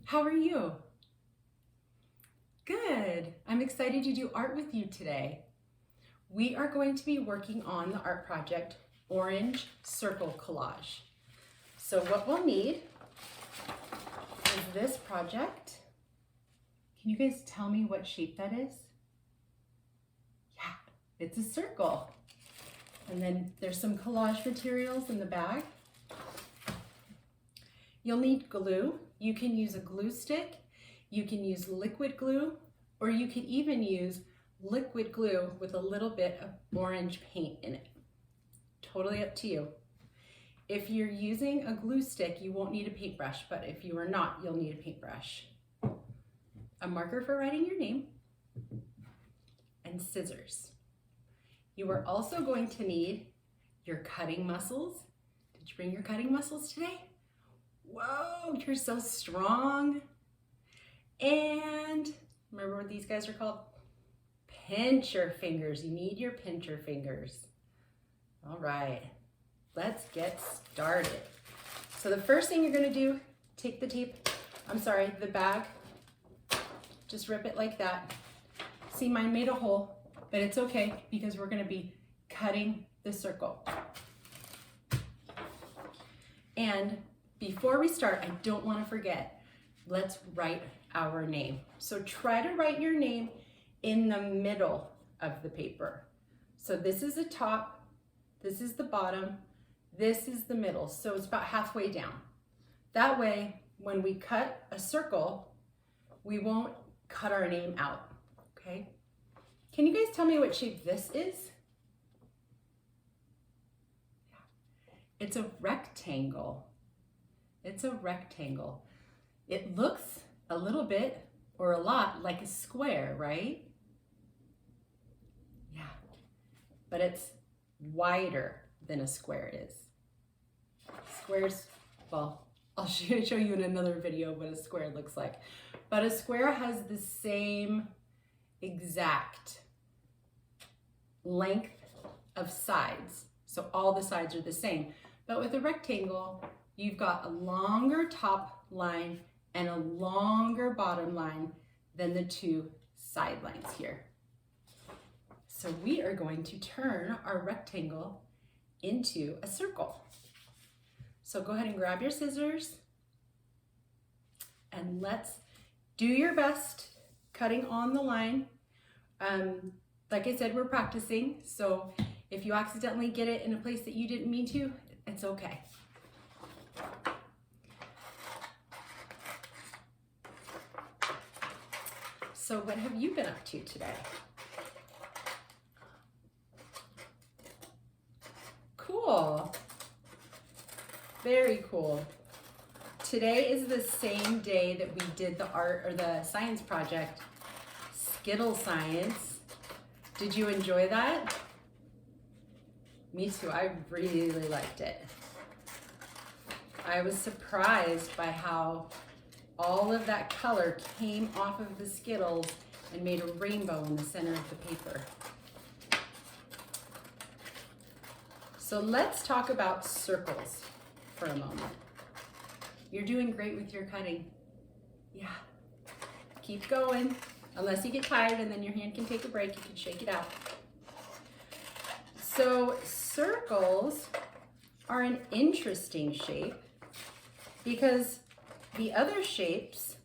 How are you? Good. I'm excited to do art with you today. We are going to be working on the art project Orange Circle Collage. So what we'll need is this project. Can you guys tell me what shape that is? Yeah, it's a circle. And then there's some collage materials in the bag. You'll need glue. You can use a glue stick, you can use liquid glue, or you could even use liquid glue with a little bit of orange paint in it. Totally up to you. If you're using a glue stick, you won't need a paintbrush, but if you are not, you'll need a paintbrush. A marker for writing your name, and scissors. You are also going to need your cutting muscles. Did you bring your cutting muscles today? Whoa, you're so strong. And remember what these guys are called? Pincher fingers. You need your pincher fingers. All right, let's get started. So the first thing you're gonna do, take the bag, just rip it like that. See, mine made a hole, but it's okay because we're gonna be cutting the circle. And before we start, I don't want to forget, let's write our name. So try to write your name in the middle of the paper. So this is the top, this is the bottom, this is the middle. So it's about halfway down. That way, when we cut a circle, we won't cut our name out, okay? Can you guys tell me what shape this is? It's a rectangle. It's a rectangle. It looks a little bit or a lot like a square, right? Yeah, but it's wider than a square is. Squares, well, I'll show you in another video what a square looks like. But a square has the same exact length of sides. So all the sides are the same. But with a rectangle, you've got a longer top line and a longer bottom line than the two side lines here. So we are going to turn our rectangle into a circle. So go ahead and grab your scissors and let's do your best cutting on the line. Like I said, we're practicing, so if you accidentally get it in a place that you didn't mean to, it's okay. So what have you been up to today? Cool. Very cool. Today is the same day that we did the art or the science project, Skittle Science. Did you enjoy that? Me too, I really liked it. I was surprised by how all of that color came off of the Skittles and made a rainbow in the center of the paper. So let's talk about circles for a moment. You're doing great with your cutting. Yeah, keep going. Unless you get tired and then your hand can take a break, you can shake it out. So circles are an interesting shape because the other shapes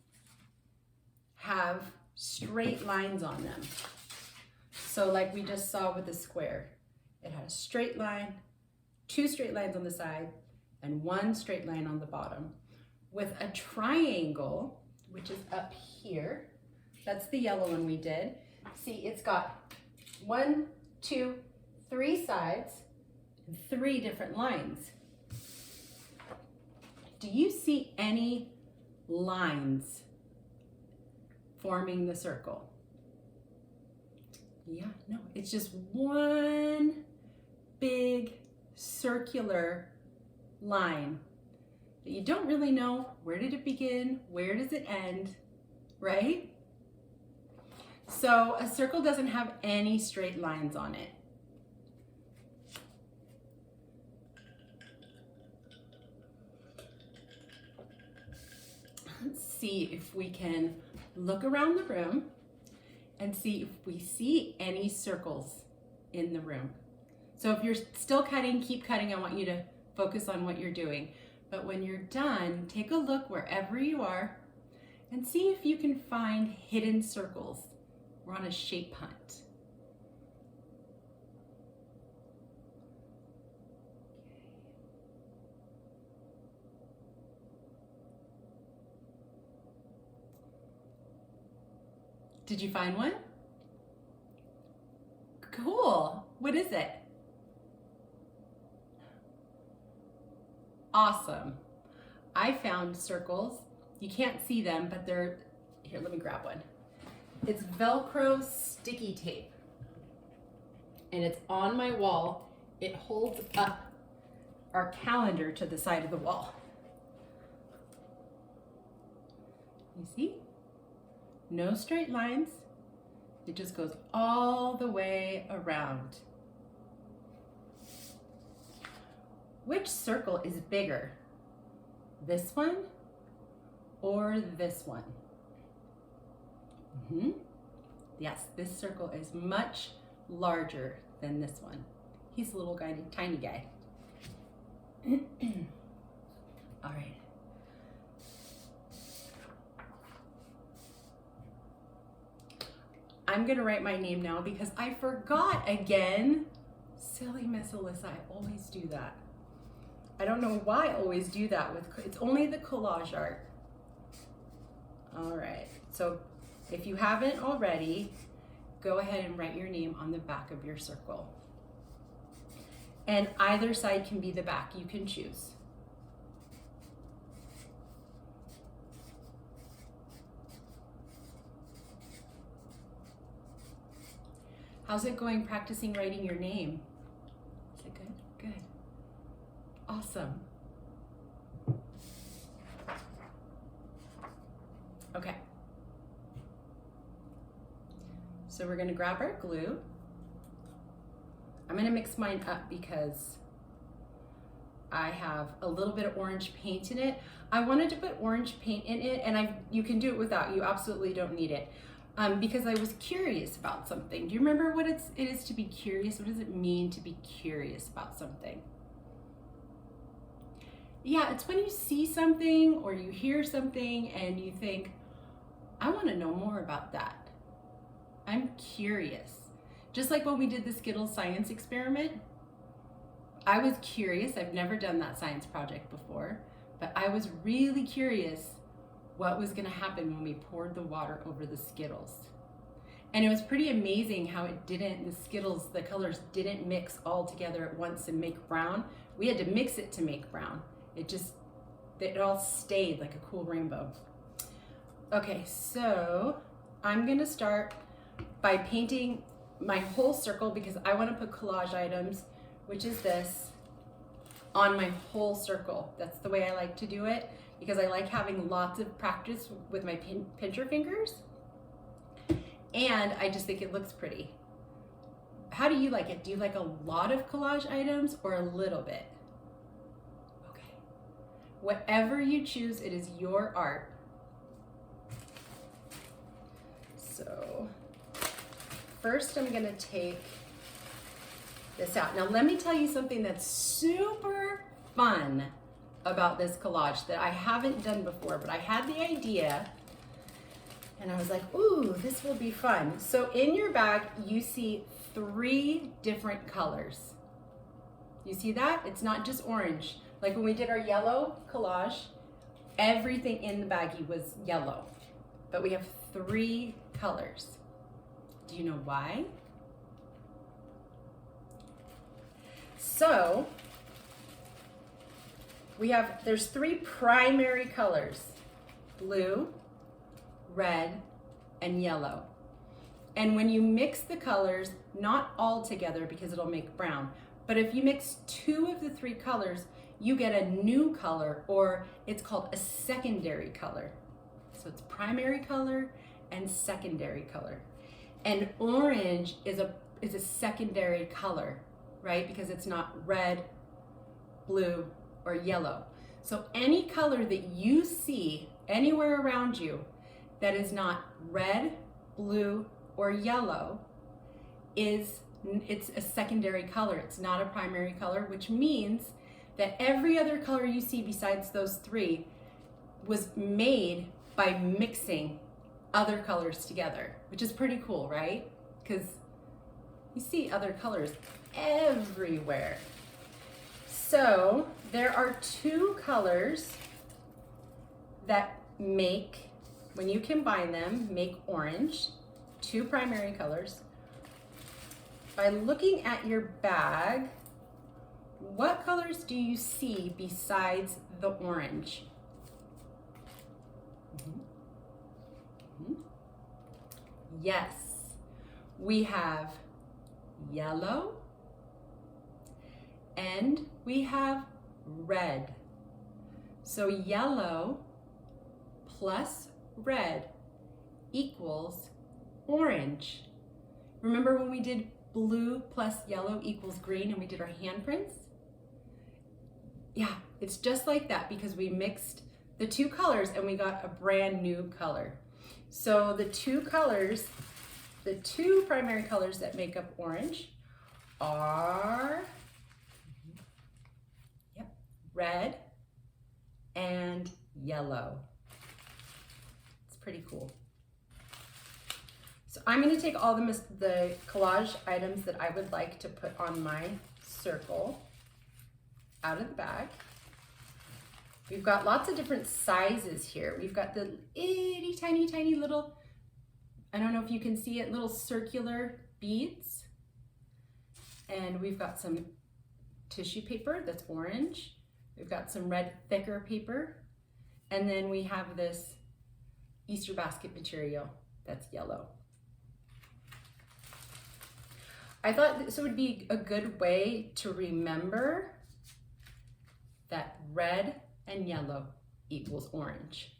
have straight lines on them. So like we just saw with the square, it had a straight line, two straight lines on the side, and one straight line on the bottom. With a triangle, which is up here, that's the yellow one we did. See, it's got 1, 2, 3 sides and 3 different lines. Do you see any lines forming the circle? Yeah, no, it's just one big circular line that you don't really know where did it begin, where does it end, right? So a circle doesn't have any straight lines on it. Let's see if we can look around the room and see if we see any circles in the room. So if you're still cutting, keep cutting. I want you to focus on what you're doing. But when you're done, take a look wherever you are and see if you can find hidden circles. We're on a shape hunt. Did you find one? Cool. What is it? Awesome. I found circles. You can't see them, but they're, here, let me grab one. It's Velcro sticky tape. And it's on my wall. It holds up our calendar to the side of the wall. You see? No straight lines. It just goes all the way around. Which circle is bigger? This one or this one? Yes, this circle is much larger than this one. He's a little guy, tiny guy. All right. I'm gonna write my name now because I forgot again. Silly Miss Alyssa, I always do that. I don't know why I always do that it's only the collage art. All right, so if you haven't already, go ahead and write your name on the back of your circle. And either side can be the back, you can choose. How's it going practicing writing your name? Is it good? Good. Awesome. Okay. So we're gonna grab our glue. I'm gonna mix mine up because I have a little bit of orange paint in it. I wanted to put orange paint in it, and you can do it without. You absolutely don't need it. Because I was curious about something. Do you remember what it is to be curious? What does it mean to be curious about something? Yeah, it's when you see something or you hear something and you think, I want to know more about that. I'm curious. Just like when we did the Skittles science experiment, I was curious. I've never done that science project before, but I was really curious what was gonna happen when we poured the water over the Skittles. And it was pretty amazing how the Skittles, the colors didn't mix all together at once and make brown. We had to mix it to make brown. It all stayed like a cool rainbow. Okay, so I'm gonna start by painting my whole circle because I wanna put collage items, which is this, on my whole circle. That's the way I like to do it, because I like having lots of practice with my pincher fingers, and I just think it looks pretty. How do you like it? Do you like a lot of collage items or a little bit? Okay. Whatever you choose, it is your art. So first I'm gonna take this out. Now let me tell you something that's super fun about this collage that I haven't done before, but I had the idea and I was like, ooh, this will be fun. So in your bag, you see 3 different colors. You see that? It's not just orange. Like when we did our yellow collage, everything in the baggie was yellow, but we have 3 colors. Do you know why? So there's 3 primary colors: blue, red, and yellow. And when you mix the colors, not all together because it'll make brown, but if you mix 2 of the 3 colors, you get a new color, or it's called a secondary color. So it's primary color and secondary color. And orange is a secondary color, right? Because it's not red, blue, or yellow. So any color that you see anywhere around you that is not red, blue, or yellow it's a secondary color. It's not a primary color, which means that every other color you see besides those three was made by mixing other colors together, which is pretty cool, right? Because you see other colors everywhere. So there are two colors that make, when you combine them, make orange, two primary colors. By looking at your bag, what colors do you see besides the orange? Yes, we have yellow and we have red. So yellow plus red equals orange. Remember when we did blue plus yellow equals green and we did our handprints? Yeah, it's just like that because we mixed the two colors and we got a brand new color. So the two colors, the two primary colors that make up orange are red and yellow. It's pretty cool. So I'm going to take all the collage items that I would like to put on my circle out of the bag. We've got lots of different sizes here. We've got the itty tiny little, I don't know if you can see it, little circular beads. And we've got some tissue paper that's orange. We've got some red thicker paper. And then we have this Easter basket material that's yellow. I thought this would be a good way to remember that red and yellow equals orange.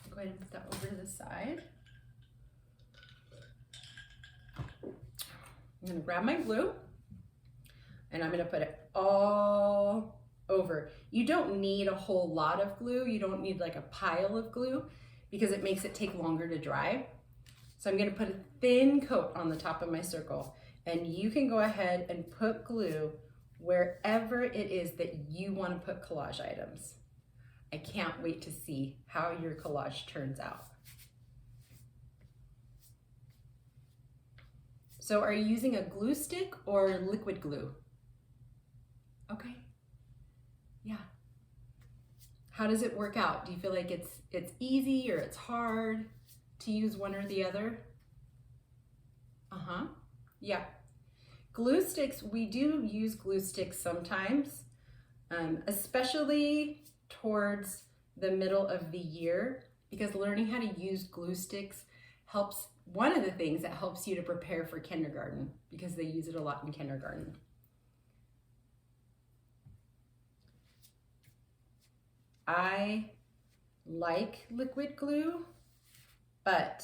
Go ahead and put that over to the side. I'm gonna grab my glue and I'm gonna put it all over. You don't need a whole lot of glue. You don't need like a pile of glue because it makes it take longer to dry. So I'm gonna put a thin coat on the top of my circle, and you can go ahead and put glue wherever it is that you wanna put collage items. I can't wait to see how your collage turns out. So are you using a glue stick or liquid glue? Okay, yeah. How does it work out? Do you feel like it's easy or it's hard to use one or the other? Yeah. Glue sticks, we do use glue sticks sometimes, especially towards the middle of the year, because learning how to use glue sticks helps, one of the things that helps you to prepare for kindergarten, because they use it a lot in kindergarten. I like liquid glue, but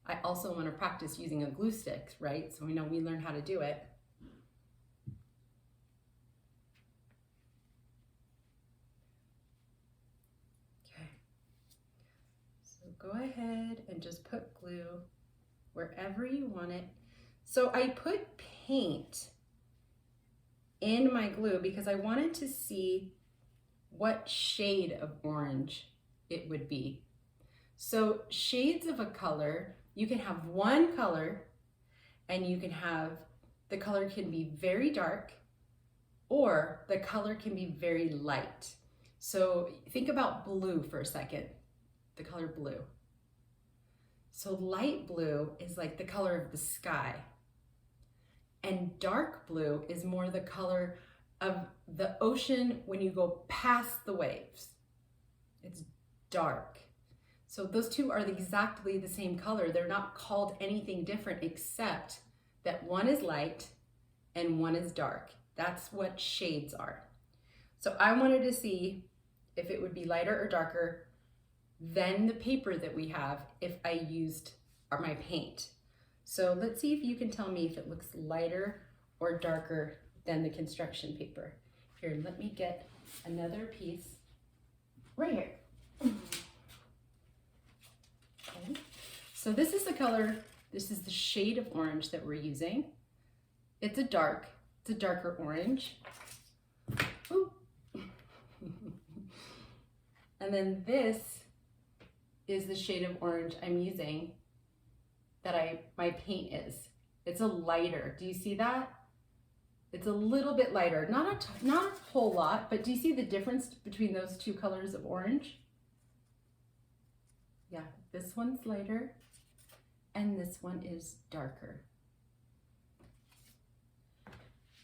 I also want to practice using a glue stick, right? So we know we learn how to do it. Okay. So go ahead and just put glue wherever you want it. So I put paint in my glue because I wanted to see what shade of orange it would be. So shades of a color, you can have one color and you can have, the color can be very dark or the color can be very light. So think about blue for a second, the color blue. So light blue is like the color of the sky, and dark blue is more the color of the ocean when you go past the waves. It's dark. So those two are exactly the same color. They're not called anything different except that one is light and one is dark. That's what shades are. So I wanted to see if it would be lighter or darker than the paper that we have if I used my paint. So let's see if you can tell me if it looks lighter or darker than the construction paper. Here, let me get another piece So this is the color, this is the shade of orange that we're using. It's a darker orange. Ooh. And then this is the shade of orange I'm using that my paint is. It's a lighter, do you see that? It's a little bit lighter, not a whole lot, but do you see the difference between those two colors of orange? Yeah, this one's lighter and this one is darker.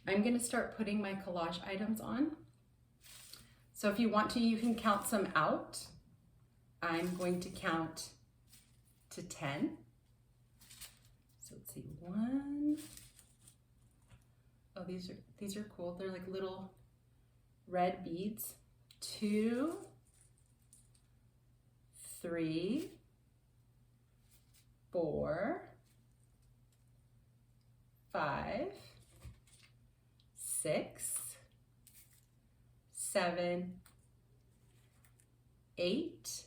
I'm gonna start putting my collage items on. So if you want to, you can count some out. I'm going to count to 10. So let's see, 1. Oh, these are cool. They're like little red beads. 2, 3, 4, 5, 6, 7, 8,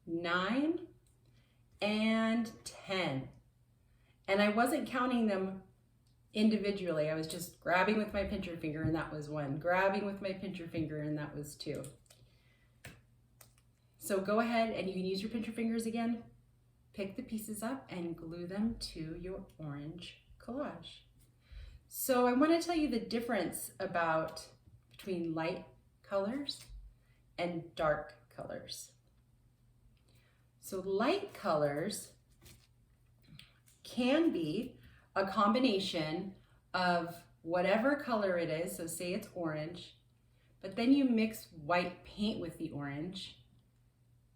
9, and 10. And I wasn't counting them individually. I was just grabbing with my pincher finger and that was 1, grabbing with my pincher finger and that was 2. So go ahead and you can use your pincher fingers again, pick the pieces up and glue them to your orange collage. So I want to tell you the difference between light colors and dark colors. So light colors can be a combination of whatever color it is, so say it's orange, but then you mix white paint with the orange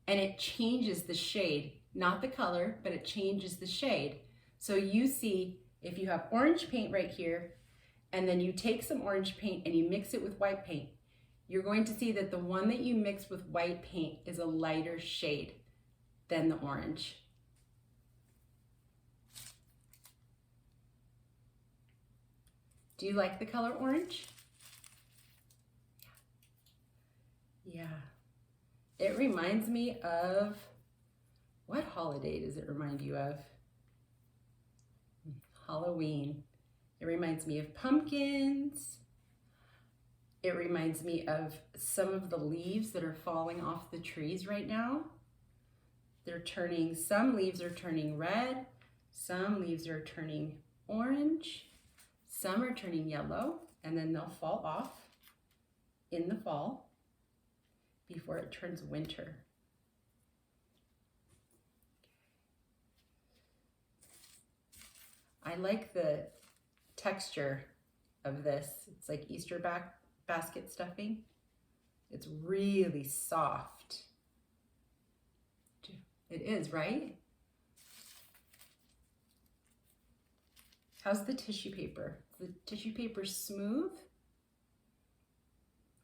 and it changes the shade, not the color, but it changes the shade. So you see, if you have orange paint right here, and then you take some orange paint and you mix it with white paint, you're going to see that the one that you mix with white paint is a lighter shade than the orange. Do you like the color orange? Yeah. It reminds me of, what holiday does it remind you of? Halloween. It reminds me of pumpkins. It reminds me of some of the leaves that are falling off the trees right now. Some leaves are turning red, some leaves are turning orange, some are turning yellow, and then they'll fall off in the fall before it turns winter. I like the texture of this. It's like Easter basket stuffing. It's really soft. It is, right? How's the tissue paper? Is the tissue paper smooth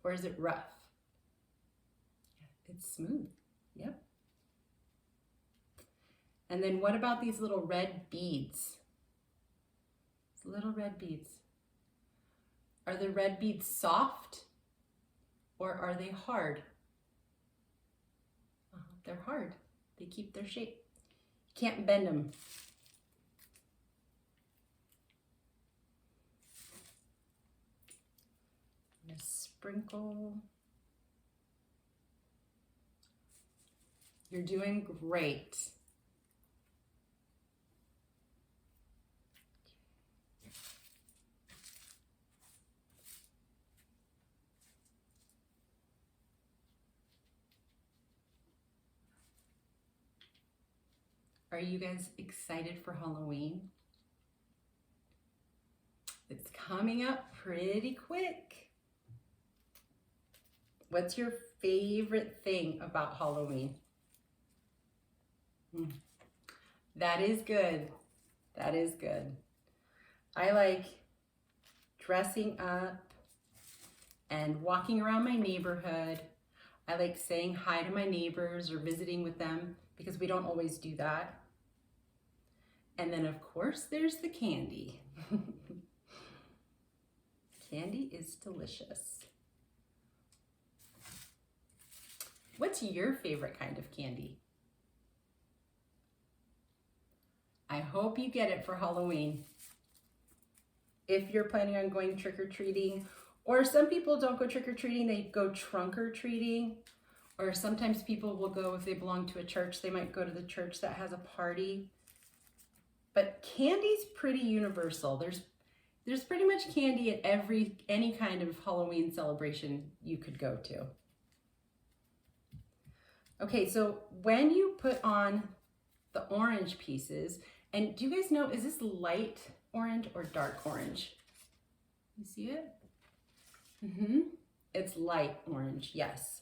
or is it rough? It's smooth, yep. And then what about these little red beads? These little red beads. Are the red beads soft or are they hard? They're hard. They keep their shape. You can't bend them. I'm gonna sprinkle. You're doing great. Are you guys excited for Halloween? It's coming up pretty quick. What's your favorite thing about Halloween? That is good. That is good. I like dressing up and walking around my neighborhood. I like saying hi to my neighbors or visiting with them because we don't always do that. And then of course there's the candy. Candy is delicious. What's your favorite kind of candy? I hope you get it for Halloween. If you're planning on going trick-or-treating, or some people don't go trick-or-treating, they go trunk-or-treating, or sometimes people will go, if they belong to a church, they might go to the church that has a party. But candy's pretty universal. There's pretty much candy at any kind of Halloween celebration you could go to. Okay, so when you put on the orange pieces, and do you guys know, is this light orange or dark orange? You see it? It's light orange, yes.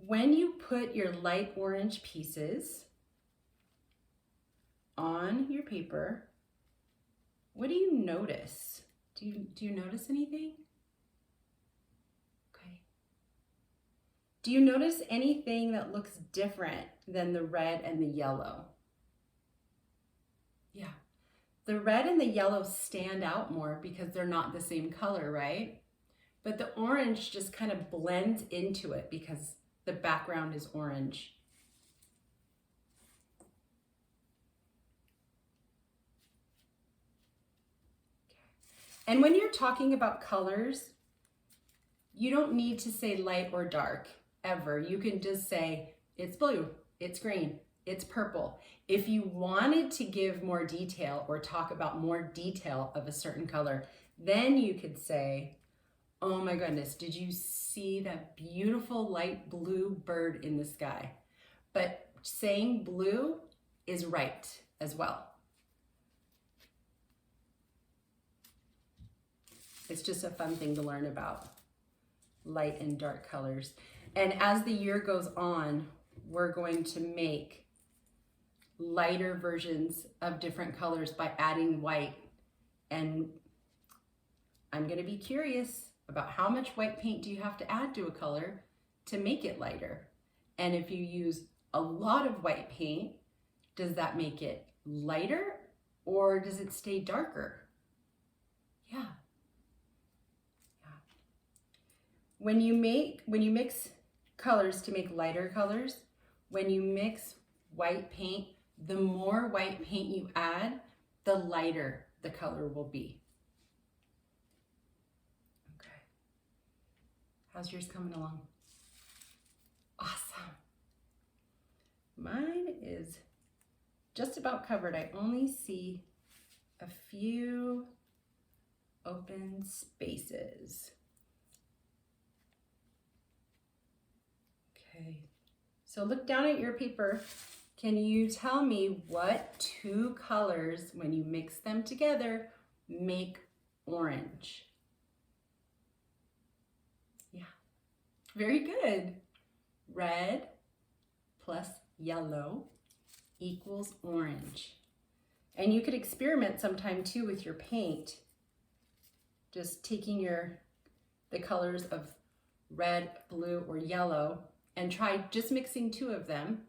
When you put your light orange pieces on your paper, what do you notice? Do you notice anything? Okay. Do you notice anything that looks different than the red and the yellow? Yeah. The red and the yellow stand out more because they're not the same color, right? But the orange just kind of blends into it because the background is orange. And when you're talking about colors, you don't need to say light or dark ever. You can just say it's blue, it's green, it's purple. If you wanted to give more detail or talk about more detail of a certain color, then you could say, oh my goodness, did you see that beautiful light blue bird in the sky? But saying blue is right as well. It's just a fun thing to learn about light and dark colors. And as the year goes on, we're going to make lighter versions of different colors by adding white. And I'm going to be curious about how much white paint do you have to add to a color to make it lighter. And if you use a lot of white paint, does that make it lighter or does it stay darker? Yeah. When you mix colors to make lighter colors, when you mix white paint, the more white paint you add, the lighter the color will be. Okay. How's yours coming along? Awesome. Mine is just about covered. I only see a few open spaces. Okay, so look down at your paper. Can you tell me what two colors, when you mix them together, make orange? Yeah, very good. Red plus yellow equals orange. And you could experiment sometime too with your paint. Just taking the colors of red, blue, or yellow and try just mixing two of them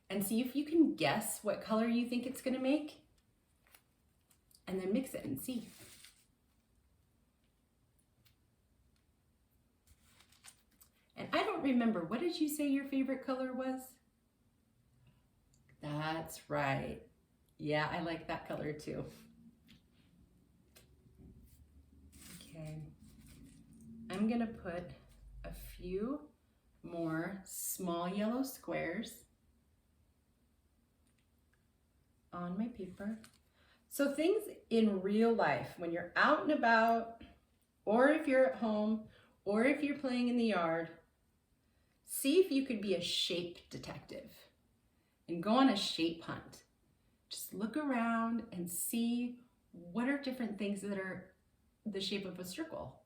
and see if you can guess what color you think it's going to make, and then mix it and see. And I don't remember, what did you say your favorite color was? That's right. Yeah, I like that color too. Okay, I'm gonna put a few more small yellow squares on my paper. So things in real life, when you're out and about, or if you're at home, or if you're playing in the yard, see if you could be a shape detective and go on a shape hunt. Just look around and see what are different things that are the shape of a circle.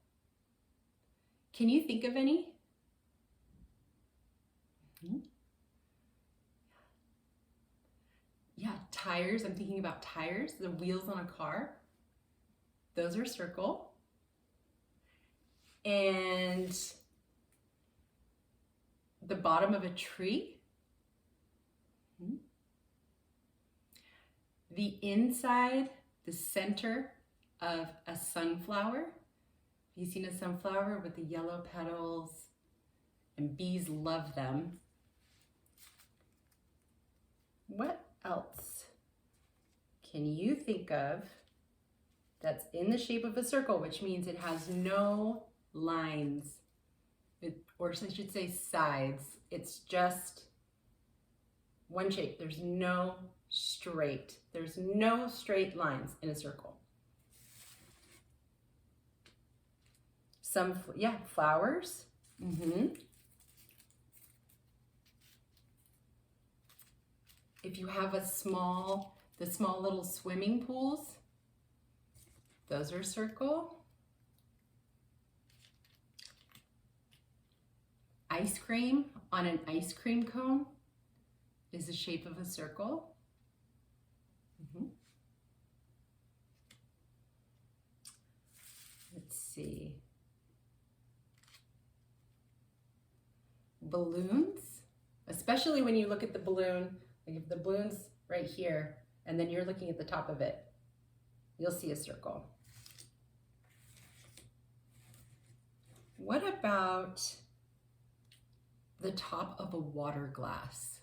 Can you think of any? Yeah, tires. I'm thinking about tires, the wheels on a car. Those are circle. And the bottom of a tree. The inside, the center of a sunflower. Have you seen a sunflower with the yellow petals? And bees love them. What else? can you think of that's in the shape of a circle, which means it has no lines, or I should say sides. It's just one shape. There's no straight lines in a circle. Some, yeah, flowers. If you have the small little swimming pools, those are a circle. Ice cream on an ice cream cone is the shape of a circle. Let's see. Balloons, especially when you look at the balloon, like if the balloon's right here and then you're looking at the top of it, you'll see a circle. What about the top of a water glass?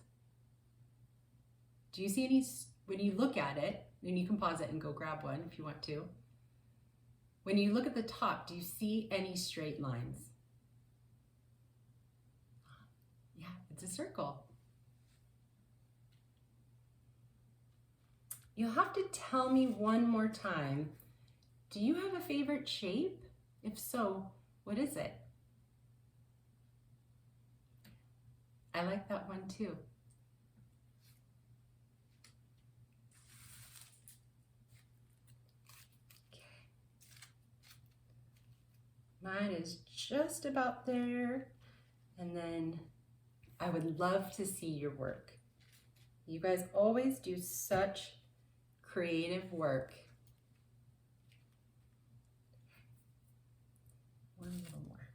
Do you see any, when you look at it, and you can pause it and go grab one if you want to. When you look at the top, do you see any straight lines? Yeah, it's a circle. You'll have to tell me one more time, do you have a favorite shape? If so, what is it? I like that one too. Okay. Mine is just about there. And then I would love to see your work. You guys always do such creative work. One little more.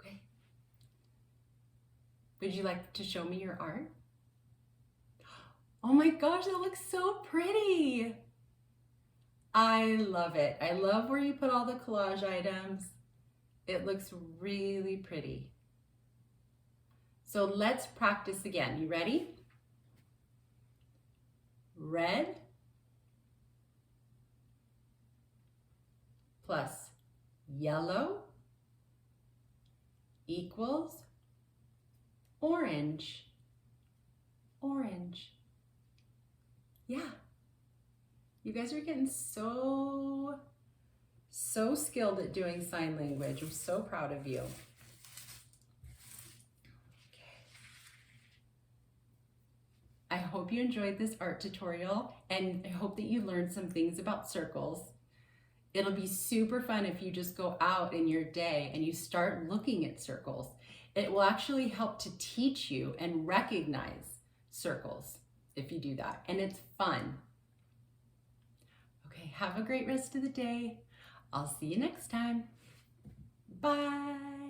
Okay. Would you like to show me your art? Oh my gosh, that looks so pretty. I love it. I love where you put all the collage items. It looks really pretty. So let's practice again. You ready? Red plus yellow equals orange. Orange. Yeah. You guys are getting so skilled at doing sign language. I'm so proud of you. I hope you enjoyed this art tutorial, and I hope that you learned some things about circles. It'll be super fun if you just go out in your day and you start looking at circles. It will actually help to teach you and recognize circles if you do that, and it's fun. Okay, have a great rest of the day. I'll see you next time. Bye.